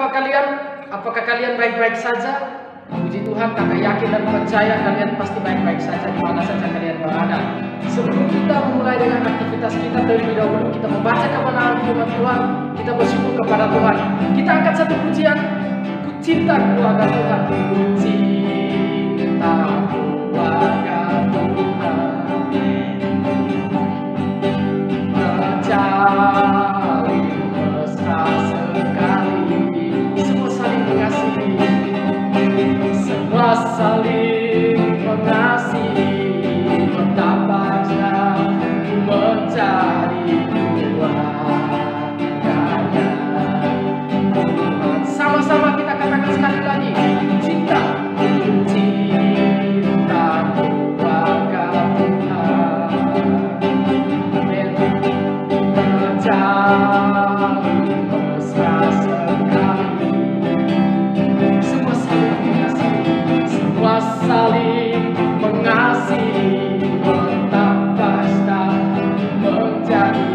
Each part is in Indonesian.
kabar kalian? Apakah kalian baik-baik saja? Puji Tuhan, kakak yakin dan percaya kalian pasti baik-baik saja di mana saja kalian berada. Sebelum kita memulai dengan aktivitas kita, terlebih dahulu kita membaca kebenaran firman Tuhan. Kita bersyukur kepada Tuhan. Kita angkat satu pujian. Ku cinta keluarga Tuhan. Ku cinta keluarga Tuhan. Menjalin mesra sekali. Semua saling mengasihi. Semua saling mengasihi, betapa ku mencari keluarganya. Sama-sama kita katakan sekali lagi, cinta keluarga Tuhan. Amin. Menjalin mesra sekali. Semua saling mengasihi, betapa menjadi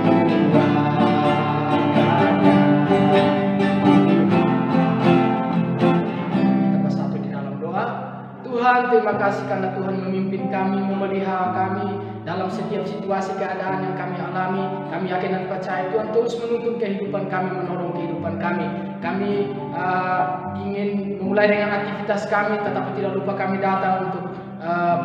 keluarganya. Kita bersatu di dalam doa. Tuhan, terima kasih karena Tuhan memimpin kami, memelihara kami dalam setiap situasi keadaan yang kami alami. Kami yakin dan percaya Tuhan terus menuntun kehidupan kami, menolong kehidupan kami. Kami ingin memulai dengan aktivitas kami, tetapi tidak lupa kami datang untuk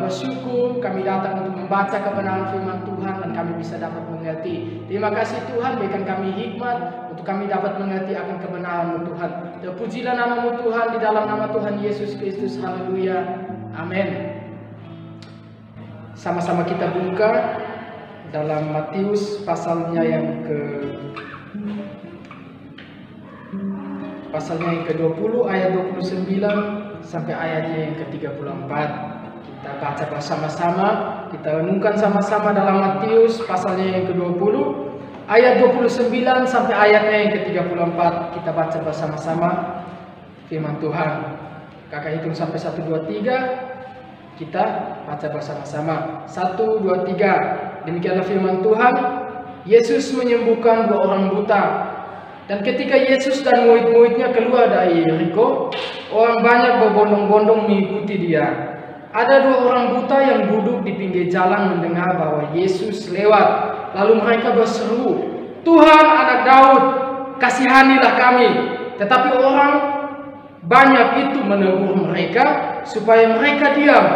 bersyukur, kami datang untuk membaca kebenaran firman Tuhan dan kami bisa dapat mengerti. Terima kasih Tuhan, berikan kami hikmat untuk kami dapat mengerti akan kebenaran-Mu Tuhan. Terpujilah nama-Mu Tuhan, di dalam nama Tuhan Yesus Kristus. Haleluya. Amin. Sama-sama kita buka dalam Matius pasalnya yang ke-20 ayat 29 sampai ayatnya yang ke-34. Kita baca bersama-sama, kita renungkan sama-sama dalam Matius pasalnya yang ke-20 ayat 29 sampai ayatnya yang ke-34. Kita baca bersama-sama firman Tuhan. Kakak hitung sampai 1, 2, 3. Kita baca bersama-sama. 1, 2, 3. Demikianlah firman Tuhan. Yesus menyembuhkan 2 orang buta. Dan ketika Yesus dan murid-muridnya keluar dari Yeriko, orang banyak berbondong-bondong mengikuti dia. Ada 2 orang buta yang duduk di pinggir jalan mendengar bahwa Yesus lewat. Lalu mereka berseru, "Tuhan, Anak Daud, kasihanilah kami." Tetapi orang banyak itu menegur mereka supaya mereka diam.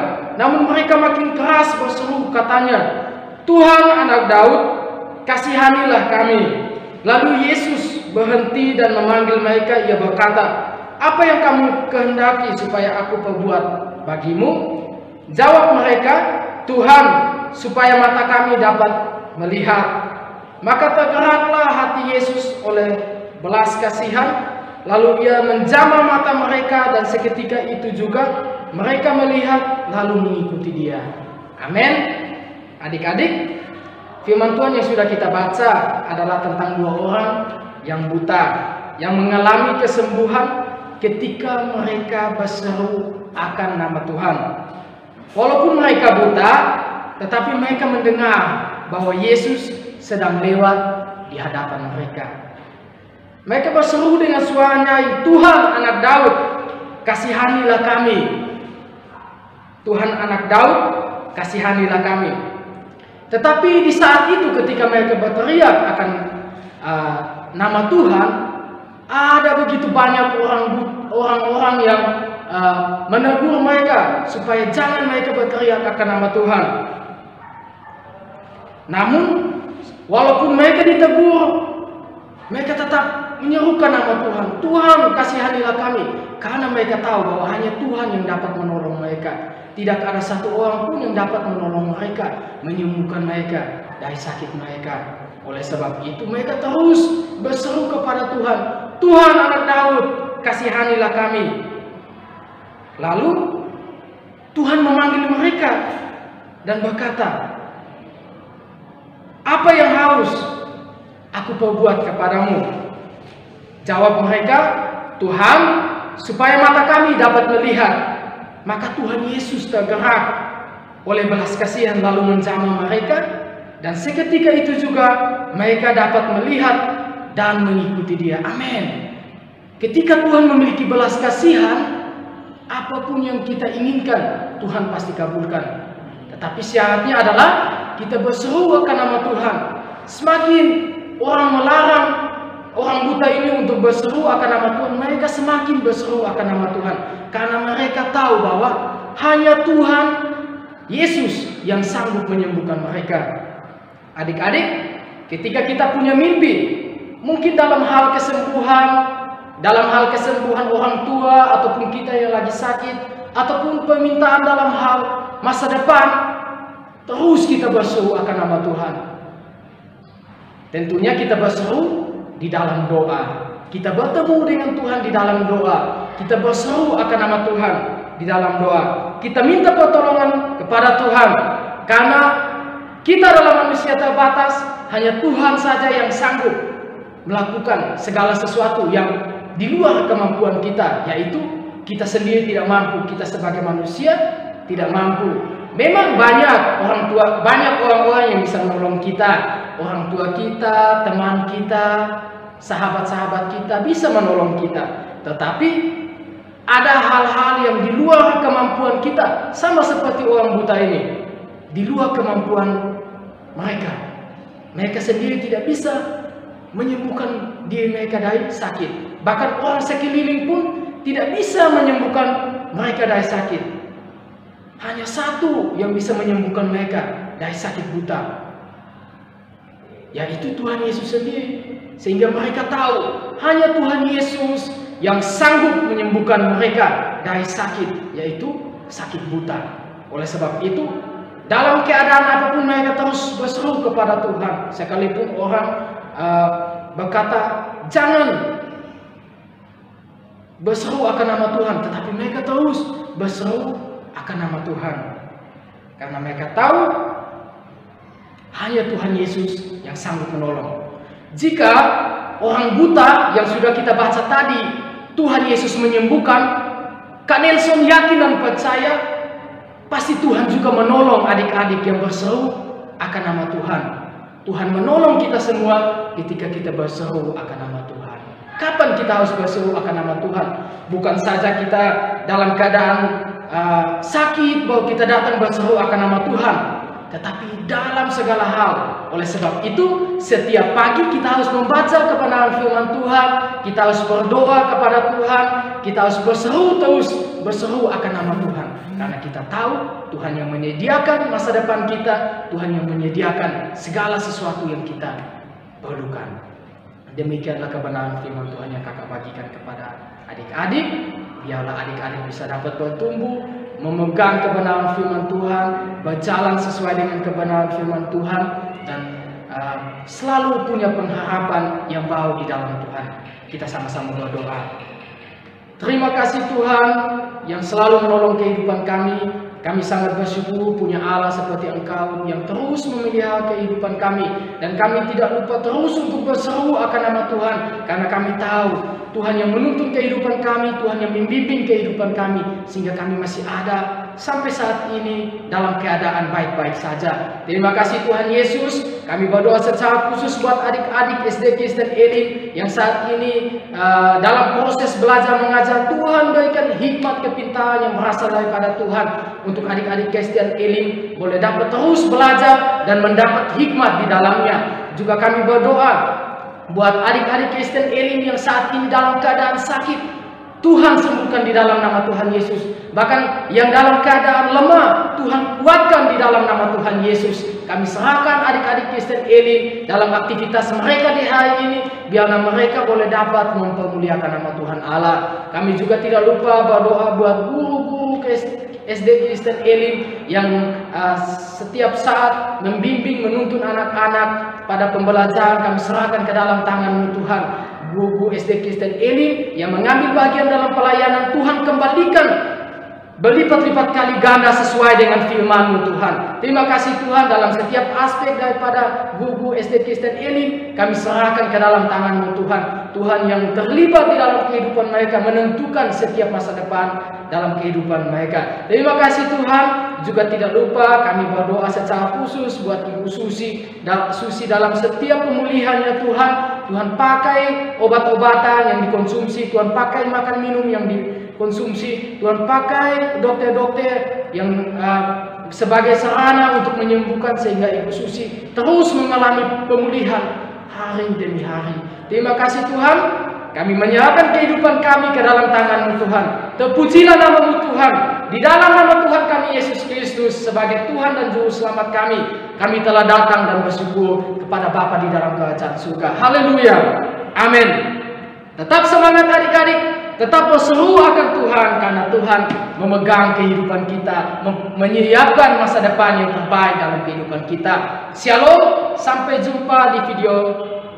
Namun mereka makin keras berseru, katanya, "Tuhan, Anak Daud, kasihanilah kami." Lalu Yesus berhenti dan memanggil mereka. Ia berkata, "Apa yang kamu kehendaki supaya aku perbuat bagimu?" Jawab mereka, "Tuhan, supaya mata kami dapat melihat." Maka tergeraklah hati Yesus oleh belas kasihan. Lalu ia menjamah mata mereka dan seketika itu juga mereka melihat lalu mengikuti dia. Amin. Adik-adik, firman Tuhan yang sudah kita baca adalah tentang 2 orang yang buta, yang mengalami kesembuhan ketika mereka berseru akan nama Tuhan. Walaupun mereka buta, tetapi mereka mendengar bahwa Yesus sedang lewat di hadapan mereka. Mereka berseru dengan suaranya, "Tuhan, Anak Daud, kasihanilah kami." Tuhan, Anak Daud, kasihanilah kami. Tetapi di saat itu ketika mereka berteriak akan nama Tuhan, ada begitu banyak orang-orang yang menegur mereka supaya jangan mereka berteriak akan nama Tuhan. Namun walaupun mereka ditegur, mereka tetap menyerukan nama Tuhan. "Tuhan, kasihanilah kami." Karena mereka tahu bahwa hanya Tuhan yang dapat menolong mereka. Tidak ada satu orang pun yang dapat menolong mereka, menyembuhkan mereka dari sakit mereka. Oleh sebab itu mereka terus berseru kepada Tuhan, "Tuhan, Anak Daud, kasihanilah kami." Lalu Tuhan memanggil mereka dan berkata, "Apa yang harus aku perbuat kepadamu?" Jawab mereka, "Tuhan, supaya mata kami dapat melihat." Maka Tuhan Yesus tergerak oleh belas kasihan lalu menjamah mereka, dan seketika itu juga mereka dapat melihat dan mengikuti dia. Amin. Ketika Tuhan memiliki belas kasihan, apapun yang kita inginkan, Tuhan pasti kabulkan. Tetapi syaratnya adalah kita berseru akan nama Tuhan. Semakin orang melarang orang buta ini untuk berseru akan nama Tuhan, mereka semakin berseru akan nama Tuhan. Karena mereka tahu bahwa hanya Tuhan Yesus yang sanggup menyembuhkan mereka. Adik-adik, ketika kita punya mimpi, mungkin dalam hal kesembuhan orang tua, ataupun kita yang lagi sakit, ataupun permintaan dalam hal masa depan, terus kita berseru akan nama Tuhan. Tentunya kita berseru di dalam doa. Kita bertemu dengan Tuhan di dalam doa. Kita berseru akan nama Tuhan di dalam doa. Kita minta pertolongan kepada Tuhan. Karena kita adalah manusia terbatas, hanya Tuhan saja yang sanggup melakukan segala sesuatu yang di luar kemampuan kita, yaitu kita sendiri tidak mampu, kita sebagai manusia tidak mampu. Memang banyak orang-orang yang bisa menolong kita, orang tua kita, teman kita, sahabat-sahabat kita bisa menolong kita. Tetapi ada hal-hal yang di luar kemampuan kita, sama seperti orang buta ini, di luar kemampuan mereka. Mereka sendiri tidak bisa menyembuhkan diri mereka dari sakit. Bahkan orang sekeliling pun tidak bisa menyembuhkan mereka dari sakit. Hanya satu yang bisa menyembuhkan mereka dari sakit buta, yaitu Tuhan Yesus sendiri. Sehingga mereka tahu hanya Tuhan Yesus yang sanggup menyembuhkan mereka dari sakit, yaitu sakit buta. Oleh sebab itu, dalam keadaan apapun mereka terus berseru kepada Tuhan. Sekalipun orang berkata jangan berseru akan nama Tuhan, tetapi mereka terus berseru akan nama Tuhan. Karena mereka tahu hanya Tuhan Yesus yang sanggup menolong. Jika orang buta yang sudah kita baca tadi, Tuhan Yesus menyembuhkan, Kak Nelson yakin dan percaya pasti Tuhan juga menolong adik-adik yang berseru akan nama Tuhan. Tuhan menolong kita semua ketika kita berseru akan nama Tuhan. Kapan kita harus berseru akan nama Tuhan? Bukan saja kita dalam keadaan sakit baru kita datang berseru akan nama Tuhan, tetapi dalam segala hal. Oleh sebab itu, setiap pagi kita harus membaca kebenaran firman Tuhan, kita harus berdoa kepada Tuhan, kita harus berseru akan nama Tuhan. Karena kita tahu Tuhan yang menyediakan masa depan kita, Tuhan yang menyediakan segala sesuatu yang kita perlukan. Demikianlah kebenaran firman Tuhan yang kakak bagikan kepada adik-adik. Biarlah adik-adik bisa dapat bertumbuh, memegang kebenaran firman Tuhan, berjalan sesuai dengan kebenaran firman Tuhan, dan selalu punya pengharapan yang baru di dalam Tuhan. Kita sama-sama berdoa. Terima kasih Tuhan yang selalu menolong kehidupan kami. Kami sangat bersyukur punya Allah seperti Engkau yang terus memelihara kehidupan kami. Dan kami tidak lupa terus untuk berseru akan nama Tuhan. Karena kami tahu Tuhan yang menuntun kehidupan kami, Tuhan yang membimbing kehidupan kami. Sehingga kami masih ada sampai saat ini dalam keadaan baik-baik saja. Terima kasih Tuhan Yesus. Kami berdoa secara khusus buat adik-adik SD Kristen Elim yang saat ini dalam proses belajar mengajar. Tuhan berikan hikmat kepintaran yang berasal daripada Tuhan. Untuk adik-adik Kristen Elim boleh dapat terus belajar dan mendapat hikmat di dalamnya. Juga kami berdoa buat adik-adik Kristen Elim yang saat ini dalam keadaan sakit. Tuhan sembuhkan di dalam nama Tuhan Yesus. Bahkan yang dalam keadaan lemah, Tuhan kuatkan di dalam nama Tuhan Yesus. Kami serahkan adik-adik Kristen Elim dalam aktivitas mereka di hari ini. Biarlah mereka boleh dapat mempermuliakan nama Tuhan Allah. Kami juga tidak lupa berdoa buat guru-guru SD Kristen Elim yang setiap saat membimbing, menuntun anak-anak pada pembelajaran. Kami serahkan ke dalam tangan Tuhan. Guru SD Kristen Elim yang mengambil bagian dalam pelayanan, Tuhan kembalikan berlipat-lipat kali ganda sesuai dengan firman-Mu Tuhan. Terima kasih Tuhan, dalam setiap aspek daripada guru SD Kristen Elim, kami serahkan ke dalam tangan-Mu Tuhan. Tuhan yang terlibat di dalam kehidupan mereka, menentukan setiap masa depan dalam kehidupan mereka. Terima kasih Tuhan. Juga tidak lupa kami berdoa secara khusus buat Ibu Susi dalam setiap pemulihannya Tuhan. Tuhan pakai obat-obatan yang dikonsumsi, Tuhan pakai makan minum yang dikonsumsi, Tuhan pakai dokter-dokter yang sebagai sarana untuk menyembuhkan, sehingga Ibu Susi terus mengalami pemulihan hari demi hari. Terima kasih Tuhan. Kami menyerahkan kehidupan kami ke dalam tangan-Mu Tuhan. Terpujilah nama-Mu Tuhan. Di dalam nama Tuhan kami Yesus Kristus sebagai Tuhan dan Juru Selamat kami telah datang dan bersyukur kepada Bapa di dalam kerajaan surga. Haleluya. Amin. Tetap semangat adik-adik. Tetap berseru akan Tuhan, karena Tuhan memegang kehidupan kita, menyiapkan masa depan yang terbaik dalam kehidupan kita. Shalom. Sampai jumpa di video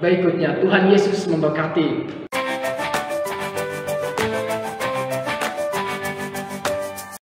berikutnya. Tuhan Yesus memberkati.